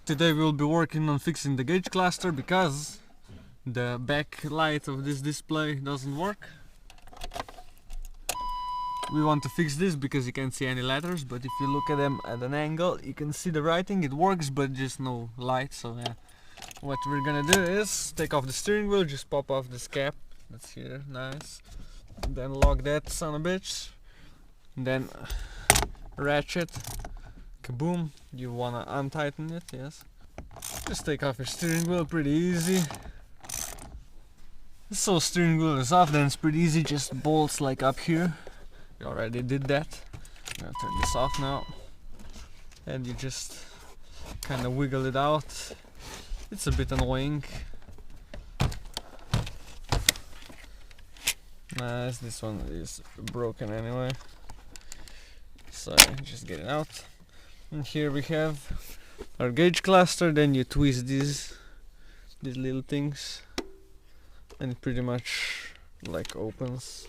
Today we will be working on fixing the gauge cluster because the back light of this display doesn't work. We want to fix this because you can't see any letters, but if you look at them at an angle you can see the writing. It works, but just no light. So yeah, what we're gonna do is take off the steering wheel, just pop off this cap that's here, nice, then lock that son of a bitch, then ratchet, kaboom. You wanna untighten it, yes. Just take off your steering wheel, pretty easy. So steering wheel is off, then it's pretty easy, just bolts like up here. We already did that. I'm gonna turn this off now. And you just kinda wiggle it out. It's a bit annoying. Nice, this one is broken anyway. So just get it out. And here we have our gauge cluster. Then you twist these little things and it pretty much like opens.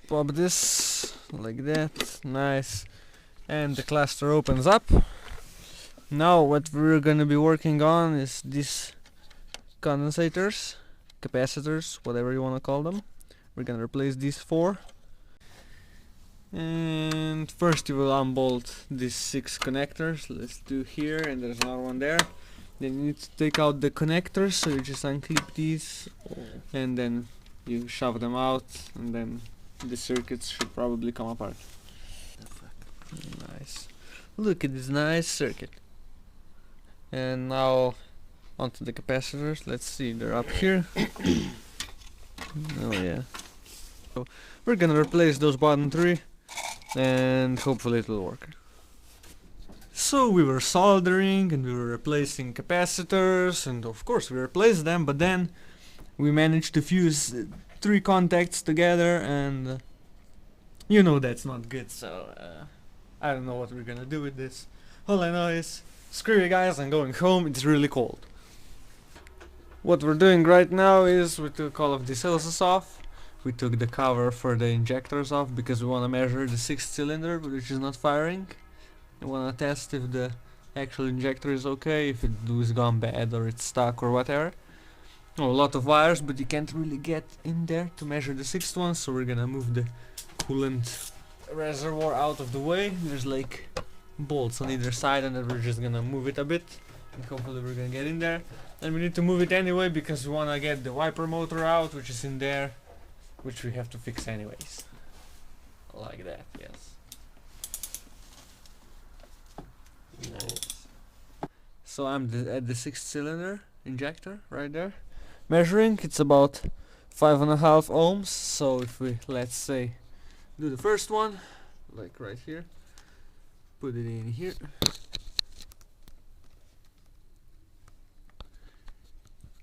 Pop this like that, nice, and the cluster opens up. Now what we're gonna be working on is these condensators, capacitors, whatever you wanna call them. We're gonna replace these four. And first you will unbolt these 6 connectors. Let's do here, and there's another one there. Then you need to take out the connectors, so you just unclip these and then you shove them out, and then the circuits should probably come apart. Nice. Look at this nice circuit. And now onto the capacitors. Let's see, they're up here. Oh yeah. So we're gonna replace those bottom 3 and hopefully it will work. So we were soldering and we were replacing capacitors, and of course we replaced them, but then we managed to fuse 3 contacts together, and you know that's not good. So I don't know what we're gonna do with this. All I know is screw you guys, I'm going home, it's really cold. What we're doing right now is we took all of these hoses off. We took the cover for the injectors off because we want to measure the 6th cylinder which is not firing. We want to test if the actual injector is okay, if it is gone bad or it's stuck or whatever. Oh, a lot of wires, but you can't really get in there to measure the 6th one, so we're gonna move the coolant reservoir out of the way. There's like bolts on either side, and then we're just gonna move it a bit, and hopefully we're gonna get in there. And we need to move it anyway because we wanna get the wiper motor out, which is in there, which we have to fix anyways. Like that, yes. Nice. So I'm at the 6th cylinder injector right there. Measuring, it's about 5.5 ohms. So if we, let's say, do the first one, like right here, put it in here.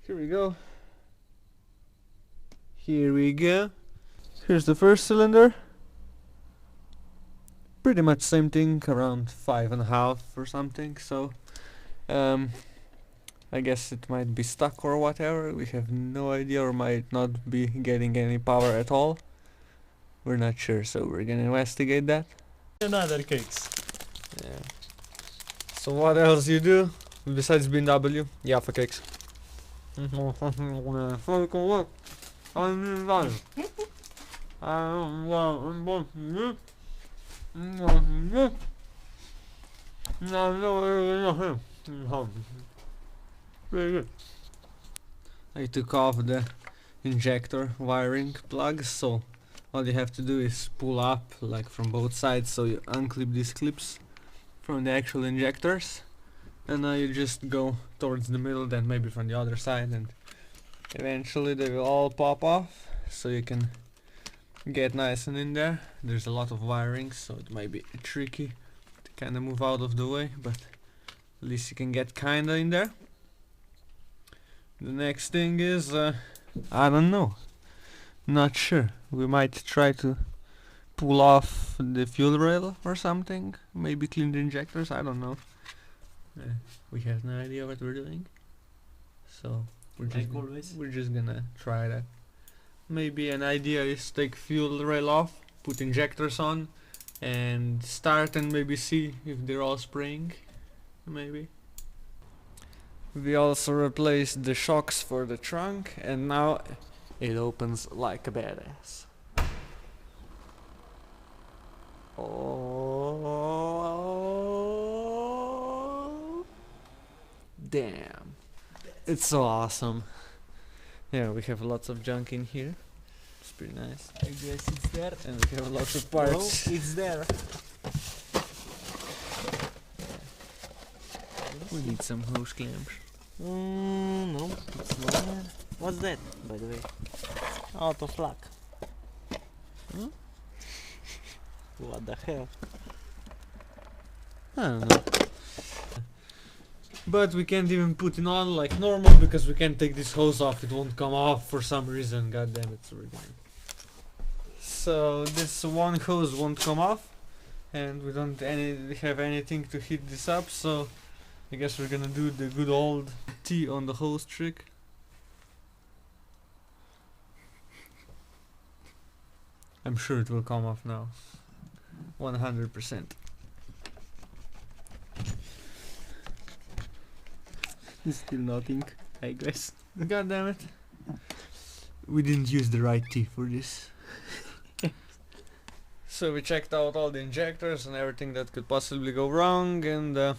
Here we go. Here we go. Here's the first cylinder. Pretty much same thing, around 5.5 or something. So I guess it might be stuck or whatever. We have no idea, or might not be getting any power at all. We're not sure, so we're gonna investigate that. Another cakes. Yeah. So what else you do besides BMW? Yeah, for cakes. Very good. I took off the injector wiring plugs, so all you have to do is pull up like from both sides, so you unclip these clips from the actual injectors, and now you just go towards the middle, then maybe from the other side, and eventually they will all pop off, so you can get nice and in there. There's a lot of wiring, so it might be tricky to kinda move out of the way, but at least you can get kinda in there. The next thing is, I don't know, not sure. We might try to pull off the fuel rail or something, maybe clean the injectors, I don't know. We have no idea what we're doing, so we're just gonna try that. Maybe an idea is take fuel rail off, put injectors on, and start and maybe see if they're all spraying, maybe. We also replaced the shocks for the trunk, and now it opens like a badass. Oh, damn. It's so awesome. Yeah, we have lots of junk in here. It's pretty nice. I guess it's there. And we have lots of parts. No, it's there. We need some hose clamps. No, it's not there. What's that, by the way? Out of luck. Huh? What the hell? I don't know. But we can't even put it on like normal because we can't take this hose off. It won't come off for some reason. God damn it, so this one hose won't come off, and we don't have anything to heat this up. So I guess we're gonna do the good old T on the hose trick. I'm sure it will come off now. 100%. Still nothing, I guess. God damn it. We didn't use the right T for this. So we checked out all the injectors and everything that could possibly go wrong, and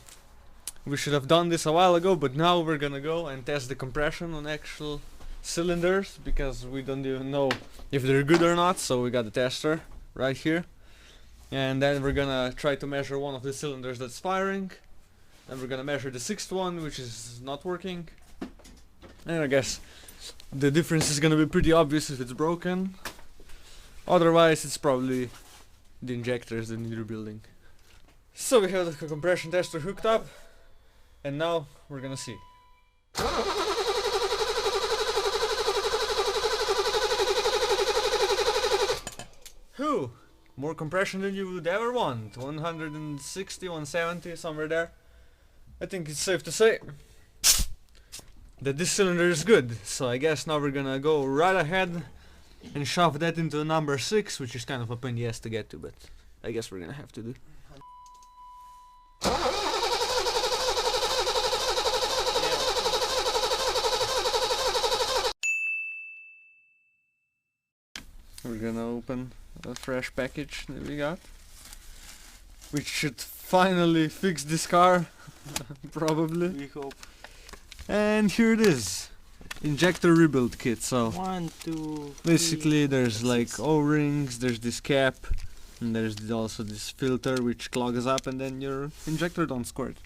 we should have done this a while ago, but now we're gonna go and test the compression on actual cylinders because we don't even know if they're good or not. So we got the tester right here, and then we're gonna try to measure one of the cylinders that's firing, and we're gonna measure the sixth one, which is not working, and I guess the difference is gonna be pretty obvious if it's broken. Otherwise it's probably the injectors that need rebuilding. So we have the compression tester hooked up, and now we're gonna see. Whew! More compression than you would ever want. 160, 170, somewhere there. I think it's safe to say that this cylinder is good. So I guess now we're gonna go right ahead and shove that into number 6, which is kind of a pain in the ass to get to, but I guess we're gonna have to do. We're gonna open a fresh package that we got, which should finally fix this car. Probably. We hope. And here it is, injector rebuild kit. So 1, 2, basically 3, there's like 6. O-rings, there's this cap, and there's also this filter which clogs up, and then your injector don't squirt.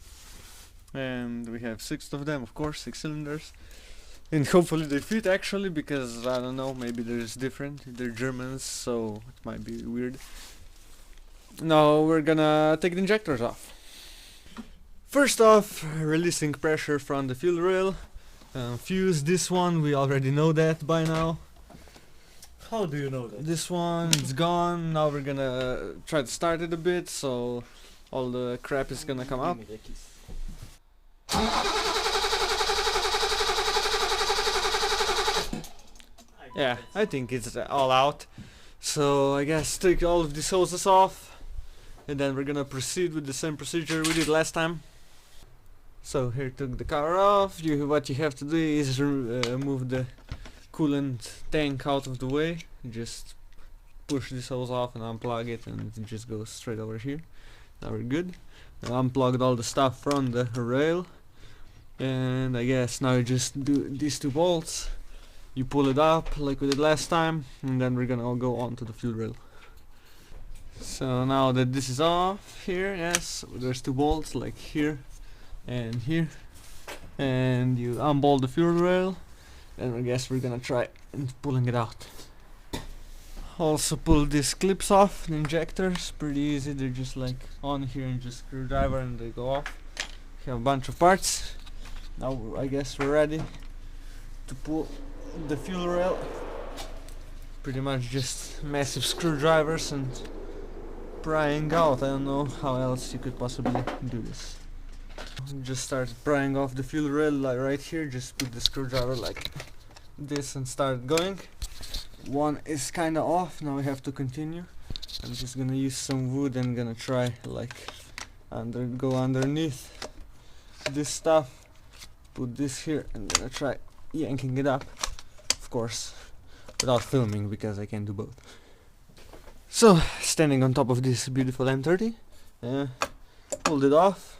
And we have 6 of them, of course, 6 cylinders. And hopefully they fit actually, because I don't know, maybe there's different. They're Germans, so it might be weird. Now we're gonna take the injectors off. First off, releasing pressure from the fuel rail. Fuse this one, we already know that by now. How do you know that? This one is gone. Now we're gonna try to start it a bit, so all the crap is gonna come up. Give me the keys. Yeah, I think it's all out. So I guess take all of these hoses off, and then we're gonna proceed with the same procedure we did last time. So here, took the car off. What you have to do is move the coolant tank out of the way. Just push this hose off and unplug it, and it just goes straight over here. Now we're good. I unplugged all the stuff from the rail, and I guess now you just do these 2 bolts. You pull it up like we did last time, and then we're gonna all go on to the fuel rail. So now that this is off here, yes, there's 2 bolts like here and here, and you unbolt the fuel rail, and I guess we're gonna try and pulling it out. Also pull these clips off, the injectors, pretty easy. They're just like on here and just screwdriver and they go off. We have a bunch of parts. Now I guess we're ready to pull the fuel rail. Pretty much just massive screwdrivers and prying out. I don't know how else you could possibly do this. Just started prying off the fuel rail like right here. Just put the screwdriver like this and start going. One is kinda off, now we have to continue. I'm just gonna use some wood and gonna try like go underneath this stuff put this here and gonna try yanking it up, of course, without filming because I can't do both. So, standing on top of this beautiful M30, pulled it off.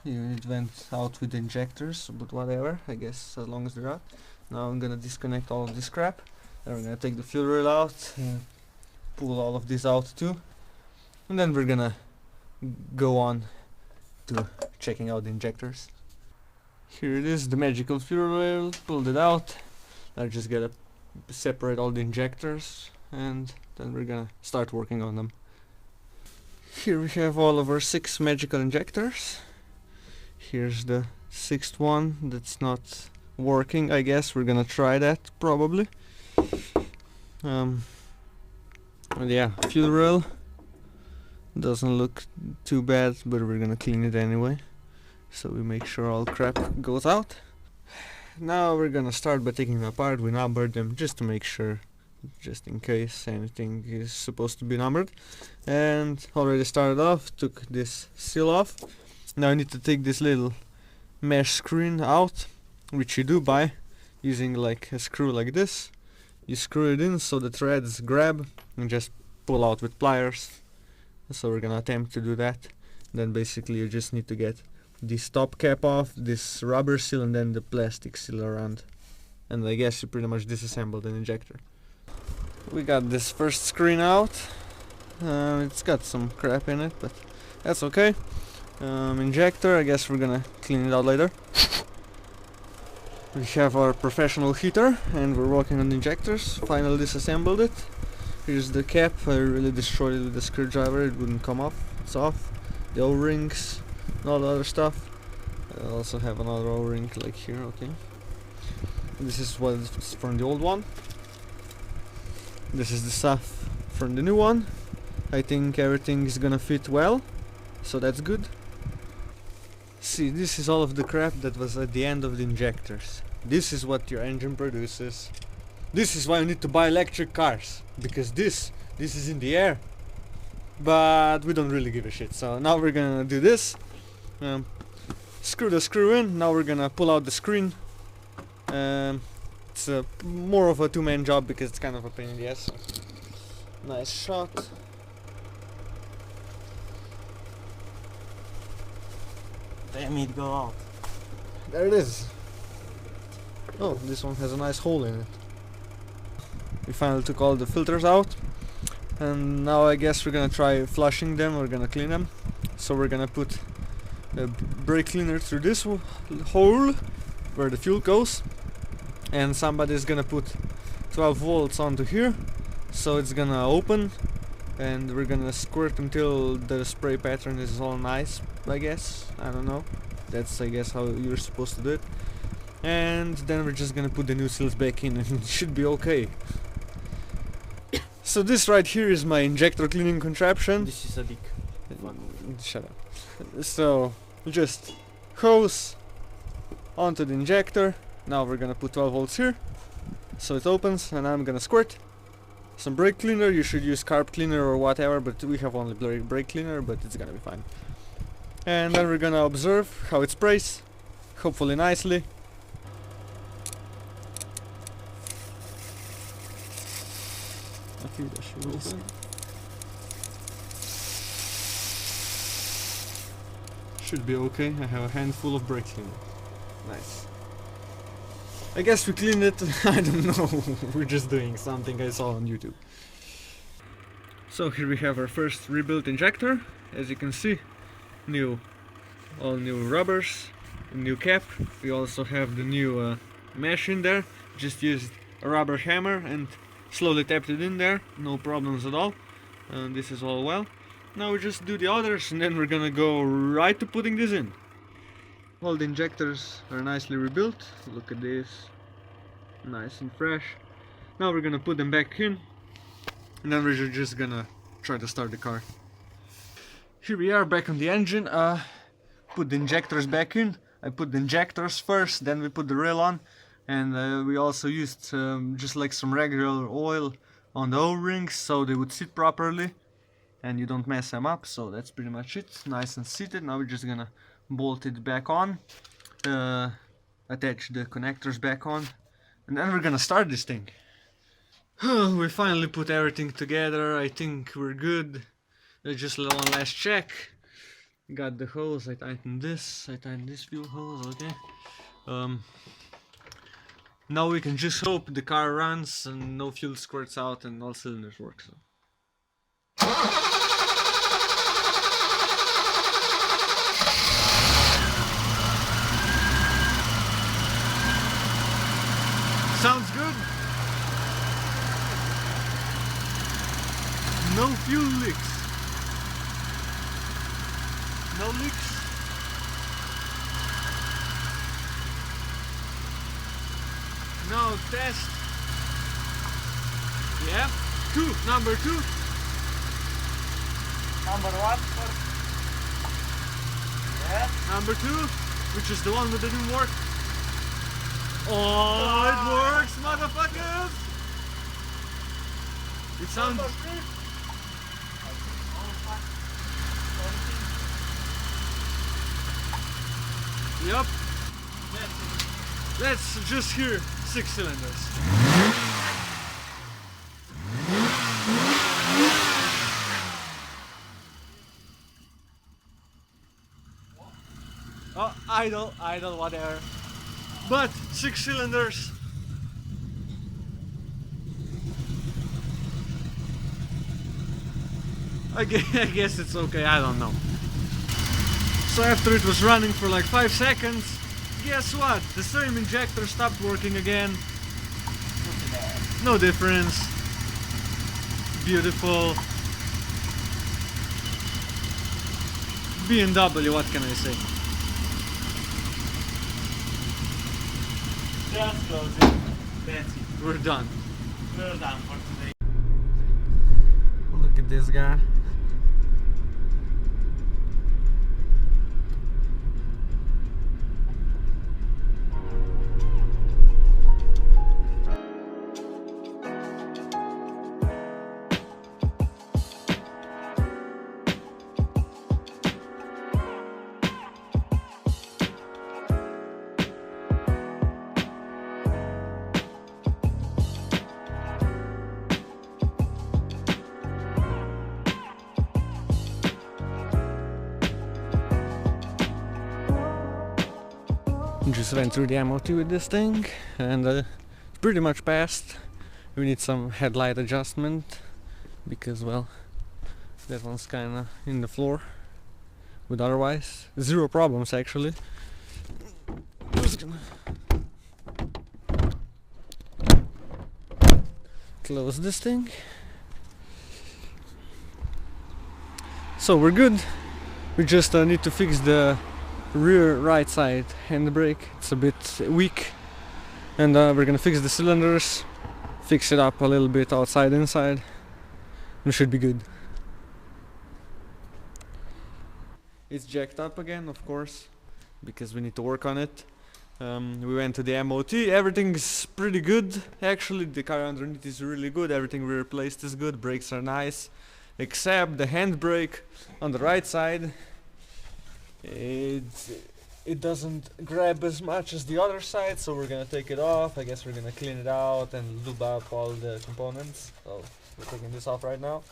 It went out with injectors, but whatever, I guess, as long as they're out. Now I'm gonna disconnect all of this crap. Then we're gonna take the fuel rail out, pull all of this out too, and then we're gonna go on to checking out the injectors. Here it is, the magical fuel rail, pulled it out. I just gotta separate all the injectors and then we're gonna start working on them. Here we have all of our 6 magical injectors. Here's the 6th one that's not working, I guess. We're gonna try that probably. Yeah, fuel rail doesn't look too bad, but we're gonna clean it anyway, so we make sure all crap goes out. Now we're gonna start by taking them apart. We numbered them just to make sure, just in case anything is supposed to be numbered. And already started off, took this seal off. Now I need to take this little mesh screen out, which you do by using like a screw like this. You screw it in so the threads grab and just pull out with pliers. So we're gonna attempt to do that. Then basically you just need to get this top cap off, this rubber seal, and then the plastic seal around. And I guess you pretty much disassembled an injector. We got this first screen out. It's got some crap in it, but that's okay. Injector, I guess we're gonna clean it out later. We have our professional heater and we're working on the injectors. Finally disassembled it. Here's the cap. I really destroyed it with the screwdriver. It wouldn't come off. It's off. The O-rings and all the other stuff. I also have another O-ring like here, okay. This is what's from the old one. This is the stuff from the new one. I think everything is gonna fit well, so that's good. See, this is all of the crap that was at the end of the injectors. This is what your engine produces. This is why you need to buy electric cars, because this is in the air. But we don't really give a shit, so now we're gonna do this. Screw the screw in, now we're gonna pull out the screen. It's more of a two-man job because it's kind of a pain in the ass. So. Nice shot. Damn it, go out. There it is. Oh, this one has a nice hole in it. We finally took all the filters out. And now I guess we're gonna try flushing them, we're gonna clean them. So we're gonna put a brake cleaner through this hole where the fuel goes. And somebody's gonna put 12 volts onto here. So it's gonna open. And we're gonna squirt until the spray pattern is all nice, I guess. I don't know. That's, I guess, how you're supposed to do it. And then we're just gonna put the new seals back in and it should be okay. So this right here is my injector cleaning contraption. This is a dick. Shut up. So, just hose onto the injector. Now we're gonna put 12 volts here. So it opens and I'm gonna squirt. Some brake cleaner, you should use carb cleaner or whatever, but we have only brake cleaner, but it's gonna be fine. And then we're gonna observe how it sprays, hopefully nicely. Okay, that should open. Should be okay, I have a handful of brake cleaner. Nice. I guess we cleaned it, I don't know, we're just doing something I saw on YouTube. So here we have our first rebuilt injector, as you can see, all new rubbers, new cap. We also have the new mesh in there, just used a rubber hammer and slowly tapped it in there, no problems at all, and this is all well. Now we just do the others and then we're gonna go right to putting this in. All the injectors are nicely rebuilt, look at this, nice and fresh. Now we're gonna put them back in and then we're just gonna try to start the car. Here we are back on the engine, put the injectors back in. I put the injectors first, then we put the rail on, and we also used just like some regular oil on the O-rings so they would sit properly and you don't mess them up. So that's pretty much it, nice and seated. Now we're just gonna bolt it back on. attach the connectors back on, and then we're gonna start this thing. We finally put everything together. I think we're good. Just one last check. Got the hose. I tightened this fuel hose. Okay. Now we can just hope the car runs and no fuel squirts out and all cylinders work. So. Sounds good. No fuel leaks. No leaks. Now test. Yeah. Number two. Number one first. Yeah. Number two, which is the one that didn't work. Oh, it works, motherfuckers! It sounds. Number three. Yep. Let's just hear 6 cylinders. Oh, idle, whatever. But 6 cylinders. I guess it's okay, I don't know. So after it was running for like 5 seconds, guess what? The same injector stopped working again. No difference. Beautiful. Bmw, what can I say? Just close it. That's it. We're done. We're done for today. Look at this guy. Just went through the MOT with this thing and it's pretty much passed. We need some headlight adjustment because, well, that one's kinda in the floor, but otherwise zero problems actually. Just gonna close this thing. So we're good. We just need to fix the rear right side handbrake. It's a bit weak, and we're gonna fix the cylinders, fix it up a little bit outside inside. We should be good. It's jacked up again, of course, because we need to work on it. We went to the MOT. Everything's pretty good actually. The car underneath is really good. Everything we replaced is good. Brakes are nice, except the handbrake on the right side. It doesn't grab as much as the other side, so we're gonna take it off. I guess we're gonna clean it out and lube up all the components. So we're taking this off right now.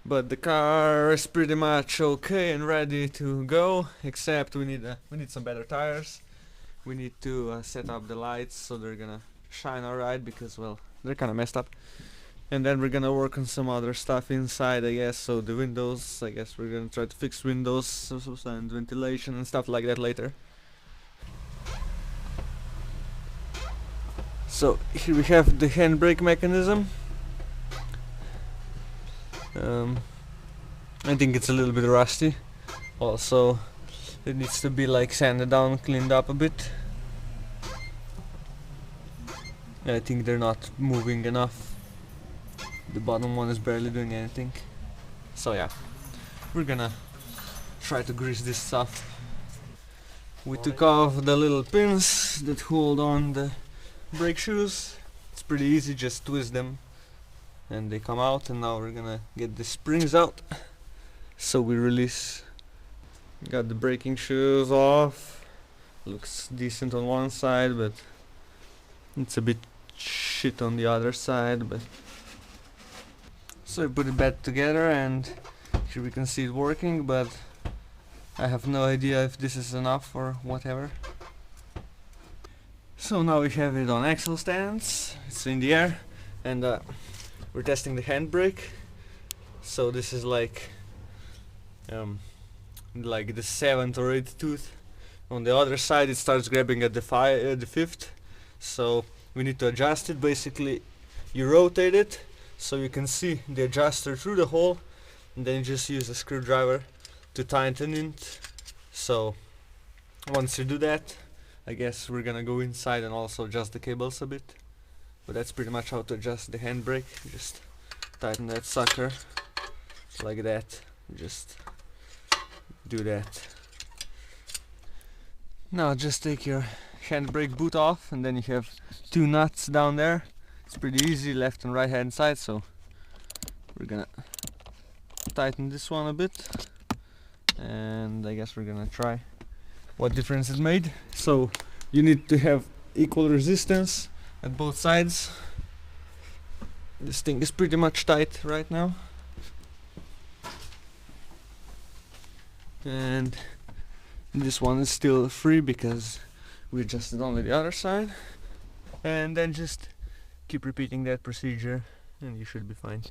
But the car is pretty much okay and ready to go, except we need some better tires. We need to set up the lights so they're gonna shine alright, because, well, they're kinda messed up. And then we're gonna work on some other stuff inside, I guess. So the windows, I guess we're gonna try to fix windows and ventilation and stuff like that later. So here we have the handbrake mechanism. I think it's a little bit rusty. Also, it needs to be like sanded down, cleaned up a bit. I think they're not moving enough. The bottom one is barely doing anything. So yeah, we're gonna try to grease this stuff. We took off the little pins that hold on the brake shoes. It's pretty easy, just twist them and they come out. And now we're gonna get the springs out, so we release. Got the braking shoes off. Looks decent on one side, but it's a bit shit on the other side. But so I put it back together, and here we can see it working, but I have no idea if this is enough or whatever. So now we have it on axle stands, it's in the air, and we're testing the handbrake. So this is like the 7th or 8th tooth. On the other side it starts grabbing at the 5th, so we need to adjust it. Basically you rotate it so you can see the adjuster through the hole, and then you just use a screwdriver to tighten it. So once you do that, I guess we're gonna go inside and also adjust the cables a bit. But that's pretty much how to adjust the handbrake. Just tighten that sucker like that. Just do that. Now just take your handbrake boot off, and then you have 2 nuts down there. It's pretty easy, left and right hand side, so we're gonna tighten this one a bit, and I guess we're gonna try what difference it made. So you need to have equal resistance at both sides. This thing is pretty much tight right now, and this one is still free because we adjusted only the other side. And then just keep repeating that procedure and you should be fine.